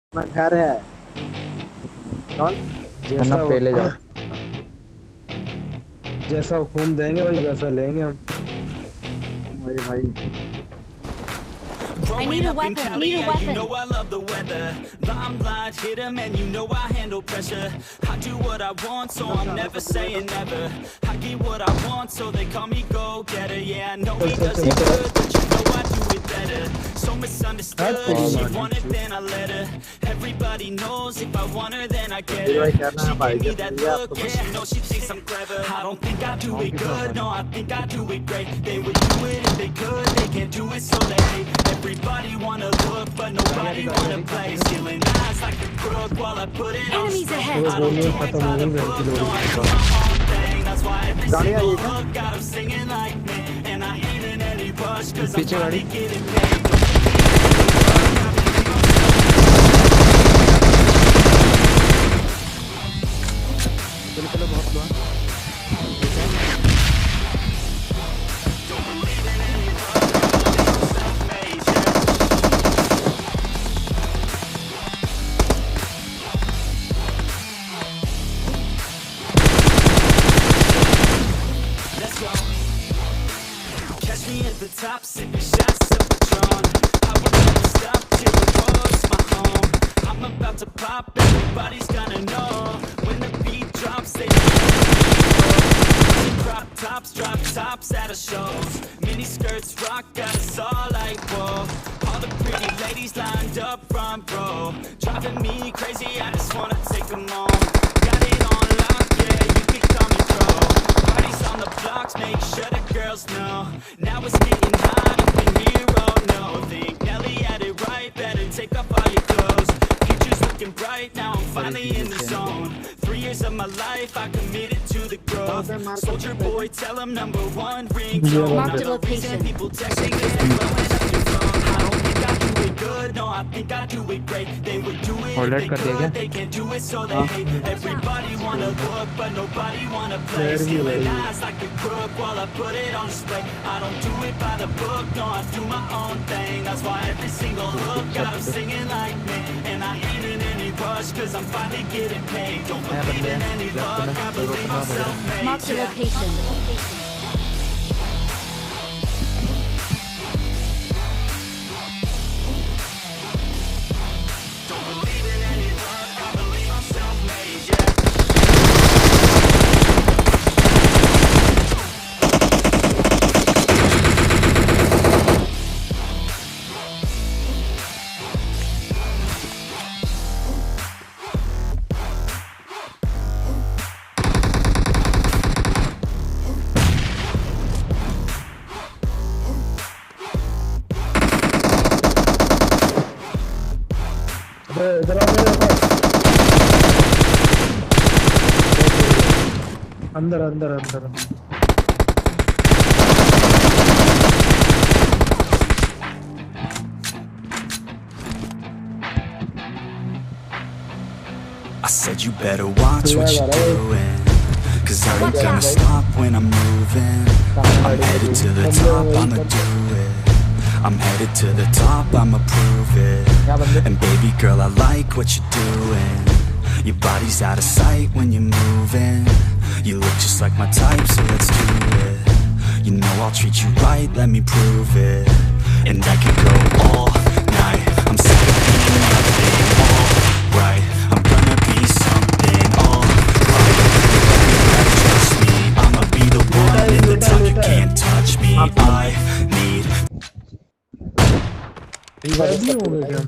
अपना घर है। कौन? वरना जैसा पहले जाओ। जैसा हुक्म देंगे वही वैसा लेंगे हम। मेरे भाई Growing up in Cali, Need a yeah, you weapon. know I love the weather. Limelight hit 'em and you know I handle pressure. I do what I want, so I'm never saying never. I get what I want, so they call me go-getter. Yeah, I know he does it good, but you know I do it better. So misunderstood, if she want it, then I let her. Everybody knows if I want her, then I get her. She gave me that look, and she knows she thinks I'm clever. I don't think I do it good, no, I think I do it great. They would do it if they could, they can't do it, so they hate. Everybody wanna look, but nobody wanna play. Stealing eyes like a crook while I put it on Enemies display. ahead. I don't do it by the book, no, I do my own thing. That's why every single hook got 'em singing like me. And I ain't in any rush, cause I'm finally getting paid. चलो चलो बहुत लो। Let's go. Catch me at the top, sipping shots of Patron. I will never stop till the road's my home. I'm about to pop, everybody's gonna know. When the beat drops, they drop tops at a shows. Mini skirts rock, got us all like whoa. All the pretty ladies lined up front row, driving me crazy. I just wanna take them home. Got it on lock, yeah, you can call me pro. Parties on the blocks, make sure the girls know. Now it's getting hot up in here, oh no. Think Nelly had it right, better take off all your clothes. Future's looking bright, now I'm finally in the zone. 3 years of my life, I committed to the growth. Soldier boy, tell him #1 ringtone. Marked a location. People texting this, blowing up your phone. I don't think I do it good, no, I think I do it great. They would do it Hold if it they कर दिया could, क्या? they can't do it, so they hate. Everybody wanna look, but nobody wanna play. Stealing eyes like a crook while I put it on display. I don't do it by the book, no, I do my own thing. That's why every single hook got 'em singing like me. And I ain't in any rush, cause I'm finally getting paid. Don't believe in any luck, I believe I'm self-made. Marked a Yeah. location. Don't believe in any luck, I believe I'm self-made, yeah. इधर आओ मेरे पास। अंदर अंदर अंदर। I said you better watch what you're doing, cause I ain't gonna stop when I'm moving. I'm headed to the top, I'ma do it. I'm headed to the top, I'ma prove it. And baby girl, I like what you're doing. Your body's out of sight when you're moving. You look just like my type, so let's do it. You know I'll treat you right, let me prove it. And I can go all night. I'm sick of being nothing. Alright, I'm gonna be something. Alright, you better trust me. I'ma be the one in the top. You can't touch me. I need revive भी हो गया क्या?